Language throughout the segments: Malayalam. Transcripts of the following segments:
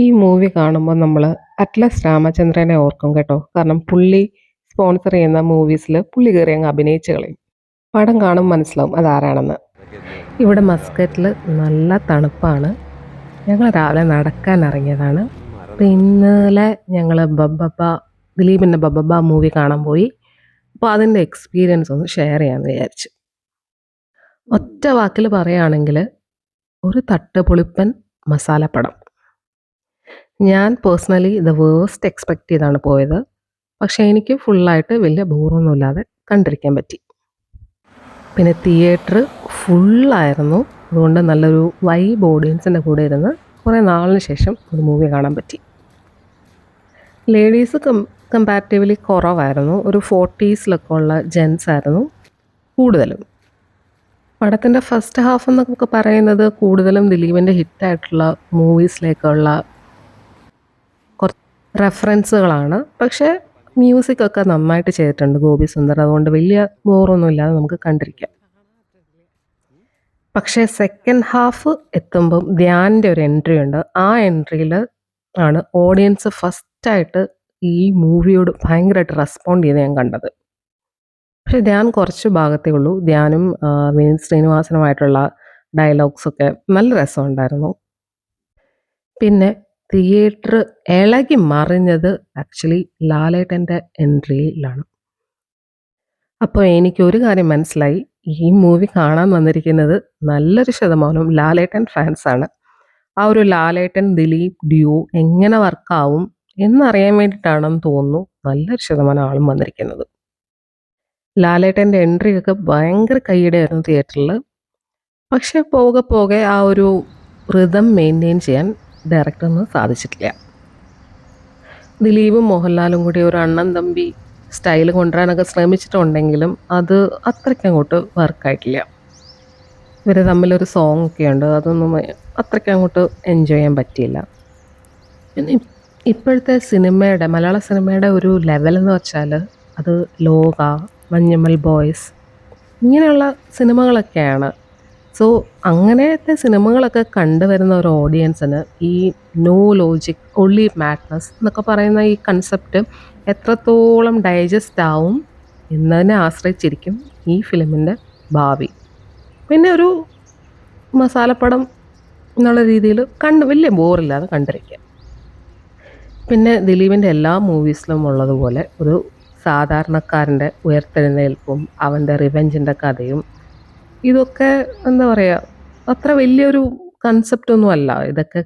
ഈ മൂവി കാണുമ്പോൾ നമ്മൾ അറ്റ്ലസ് രാമചന്ദ്രനെ ഓർക്കും കേട്ടോ. കാരണം പുള്ളി സ്പോൺസർ ചെയ്യുന്ന മൂവീസിൽ പുള്ളി കയറി അങ്ങ് അഭിനയിച്ച് കളയും. പടം കാണും മനസ്സിലാവും അതാരാണെന്ന്. ഇവിടെ മസ്കറ്റിൽ നല്ല തണുപ്പാണ്. ഞങ്ങൾ രാവിലെ നടക്കാൻ ഇറങ്ങിയതാണ്. അപ്പോൾ ഇന്നലെ ഞങ്ങൾ ദിലീപിൻ്റെ ബബ്ബബ്ബ മൂവി കാണാൻ പോയി. അപ്പോൾ അതിൻ്റെ എക്സ്പീരിയൻസ് ഒന്ന് ഷെയർ ചെയ്യാമെന്ന് വിചാരിച്ചു. ഒറ്റ വാക്കിൽ പറയുകയാണെങ്കിൽ ഒരു തട്ടുപൊളിപ്പൻ മസാലപ്പടം. ഞാൻ പേഴ്സണലി ദ വേസ്റ്റ് എക്സ്പെക്റ്റ് ചെയ്താണ് പോയത്. പക്ഷേ എനിക്ക് ഫുള്ളായിട്ട് വലിയ ബോറൊന്നുമില്ലാതെ കണ്ടിരിക്കാൻ പറ്റി. പിന്നെ തിയേറ്റർ ഫുള്ളായിരുന്നു. അതുകൊണ്ട് നല്ലൊരു വൈബ് ഓഡിയൻസിൻ്റെ കൂടെ ഇരുന്ന് കുറേ നാളിന് ശേഷം ഒരു മൂവി കാണാൻ പറ്റി. ലേഡീസ് കമ്പാരിറ്റീവ്ലി കുറവായിരുന്നു. ഒരു 40s ഉള്ള ജെൻസ് ആയിരുന്നു കൂടുതലും. പടത്തിൻ്റെ ഫസ്റ്റ് ഹാഫ് എന്നൊക്കെ പറയുന്നത് കൂടുതലും ദിലീപിൻ്റെ ഹിറ്റായിട്ടുള്ള മൂവീസിലേക്കുള്ള കുറച്ച് റെഫറൻസുകളാണ്. പക്ഷേ മ്യൂസിക്കൊക്കെ നന്നായിട്ട് ചെയ്തിട്ടുണ്ട് ഗോപി സുന്ദർ. അതുകൊണ്ട് വലിയ ബോറൊന്നും ഇല്ലാതെ നമുക്ക് കണ്ടിരിക്കാം. പക്ഷേ സെക്കൻഡ് ഹാഫ് എത്തുമ്പം ധ്യാനിൻ്റെ ഒരു എൻട്രി ഉണ്ട്. ആ എൻട്രിയിൽ ആണ് ഓഡിയൻസ് ഫസ്റ്റായിട്ട് ഈ മൂവിയോട് ഭയങ്കരമായിട്ട് റെസ്പോണ്ട് ചെയ്ത് ഞാൻ കണ്ടത്. പക്ഷെ ധ്യാൻ കുറച്ച് ഭാഗത്തേ ഉള്ളൂ. ധ്യാനും വിനീത് ശ്രീനിവാസനുമായിട്ടുള്ള ഡയലോഗ്സൊക്കെ നല്ല രസമുണ്ടായിരുന്നു. പിന്നെ തിയേറ്റർ ഇളകി മറിഞ്ഞത് ആക്ച്വലി ലാലേട്ടൻ്റെ എൻട്രിയിലാണ്. അപ്പോൾ എനിക്കൊരു കാര്യം മനസ്സിലായി. ഈ മൂവി കാണാൻ വന്നിരിക്കുന്നത് നല്ലൊരു ശതമാനവും ലാലേട്ടൻ ഫാൻസാണ്. ആ ഒരു ലാലേട്ടൻ ദിലീപ് ഡ്യൂ എങ്ങനെ വർക്കാവും എന്നറിയാൻ വേണ്ടിയിട്ടാണെന്ന് തോന്നുന്നു നല്ലൊരു ശതമാനം ആളും വന്നിരിക്കുന്നത്. ലാലേട്ടൻ്റെ എൻട്രിയൊക്കെ ഭയങ്കര കയ്യടിയായിരുന്നു തിയേറ്ററിൽ. പക്ഷെ പോകെ പോകെ ആ ഒരു റിതം മെയിൻറ്റെയിൻ ചെയ്യാൻ ഡയറക്ടറിന് സാധിച്ചിട്ടില്ല. ദിലീപും മോഹൻലാലും കൂടി ഒരു അണ്ണൻ തമ്പി സ്റ്റൈൽ കൊണ്ടുവരാനൊക്കെ ശ്രമിച്ചിട്ടുണ്ടെങ്കിലും അത് അത്രയ്ക്ക് അങ്ങോട്ട് വർക്കായിട്ടില്ല. ഇവർ തമ്മിലൊരു സോങ് ഒക്കെ ഉണ്ട്, അതൊന്നും അത്രയ്ക്ക് അങ്ങോട്ട് എൻജോയ് ചെയ്യാൻ പറ്റിയില്ല. പിന്നെ ഇപ്പോഴത്തെ സിനിമയുടെ മലയാള സിനിമയുടെ ഒരു ലെവലെന്ന് വെച്ചാൽ അത് ലോക, മഞ്ഞുമൽ ബോയ്സ് ഇങ്ങനെയുള്ള സിനിമകളൊക്കെയാണ്. സോ അങ്ങനത്തെ സിനിമകളൊക്കെ കണ്ടുവരുന്ന ഒരു ഓഡിയൻസിന് ഈ നോ ലോജിക് ഒൺലി മാഡ്നസ് എന്നൊക്കെ പറയുന്ന ഈ കൺസെപ്റ്റ് എത്രത്തോളം ഡൈജസ്റ്റ് ആവും എന്നതിനെ ആശ്രയിച്ചിരിക്കും ഈ ഫിലിമിൻ്റെ ഭാവി. പിന്നെ ഒരു മസാലപ്പടം എന്നുള്ള രീതിയിൽ വലിയ ബോറില്ലാതെ കണ്ടിരിക്കുക. പിന്നെ ദിലീപിൻ്റെ എല്ലാ മൂവീസിലും ഉള്ളതുപോലെ ഒരു സാധാരണക്കാരൻ്റെ ഉയർത്തെഴുന്നേൽപ്പും അവൻ്റെ റിവെഞ്ചിൻ്റെ കഥയും ഇതൊക്കെ എന്താ പറയുക, അത്ര വലിയൊരു കൺസെപ്റ്റൊന്നും അല്ല. ഇതൊക്കെ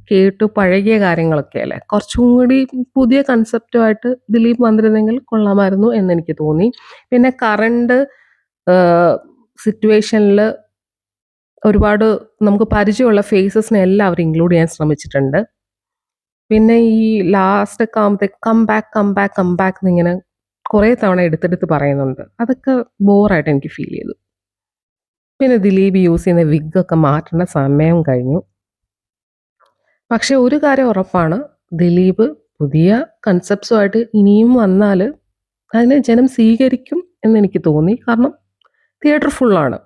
കേട്ടു പഴകിയ കാര്യങ്ങളൊക്കെ അല്ലേ. കുറച്ചും കൂടി പുതിയ കൺസെപ്റ്റുമായിട്ട് ദിലീപ് വന്നിരുന്നെങ്കിൽ കൊള്ളാമായിരുന്നു എന്നെനിക്ക് തോന്നി. പിന്നെ കറണ്ട് സിറ്റുവേഷനിൽ ഒരുപാട് നമുക്ക് പരിചയമുള്ള ഫേസസിനെ എല്ലാം അവർ ഇൻക്ലൂഡ് ചെയ്യാൻ ശ്രമിച്ചിട്ടുണ്ട്. പിന്നെ ഈ ലാസ്റ്റ് ഒക്കെ ആകുമ്പോഴത്തേക്ക് കം ബാക്ക് എന്നിങ്ങനെ കുറേ തവണ എടുത്തെടുത്ത് പറയുന്നുണ്ട്. അതൊക്കെ ബോറായിട്ട് എനിക്ക് ഫീൽ ചെയ്തു. പിന്നെ ദിലീപ് യൂസ് ചെയ്യുന്ന വിഗൊക്കെ മാറ്റേണ്ട സമയം കഴിഞ്ഞു. പക്ഷെ ഒരു കാര്യം ഉറപ്പാണ്, ദിലീപ് പുതിയ കൺസെപ്റ്റ്സുമായിട്ട് ഇനിയും വന്നാൽ അതിനെ ജനം സ്വീകരിക്കും എന്നെനിക്ക് തോന്നി. കാരണം തിയേറ്റർ ഫുള്ളാണ്.